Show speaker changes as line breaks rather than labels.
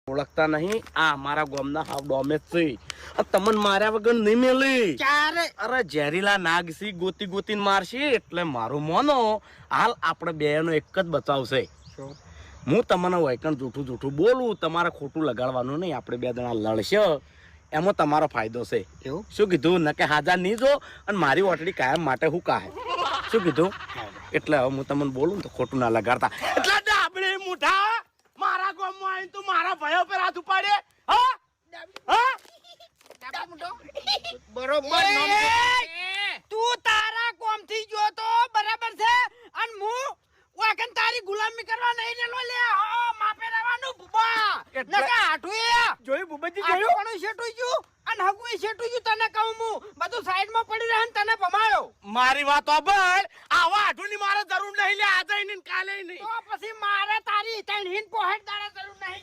ઓળખતા નહીં આ મારા ગામના હાવ ડોમે છે તમને માર્યા વગર નહીં મેલી
ચારે
અરે ઝેરીલા નાગસી ગોતી ગોતીને મારશી એટલે મારું મોનો હાલ આપણે બેનો એક જ બચાવશે હું તમને વૈકણ જૂઠું બોલું તમારે ખોટું લગાડવાનું નહીં આપણે બે જણા લડશે એમાં તમારો ફાયદો છે
એવું
શું કીધું ન કે હાજા નહીં જો અને મારી ઓટડી કાયમ માટે હું કાહે શું કીધું એટલે હવે હું તમને બોલું ને તો ખોટું ના લગાડતા એટલે ડાબડે મુઠા મારા ગામમાં આવીને તું મારા ભાઈઓ પર હાથ ઉપાડે હા હા
બરોબર તું તારા કોમથી જો તો બરાબર છે અને હું વાકન તારી ગુલામી કરવા નહીં ને લો લે માપે રહેવાનું બુબા નકા હાઠું
જોયું બુબજી
જોયું પણ શેટું ગયું અને હગુઈ શેટું ગયું તને કહું હું બધું સાઈડમાં પડી રહે ને તને ભમાયો
મારી વાત સાંભળ આવા આઠુની મારે જરૂર નહીં લે આજે નહીં કાલે નહીં
તો પછી મારે તારી તણ હિન પોહેડ દાડા જરૂર નહીં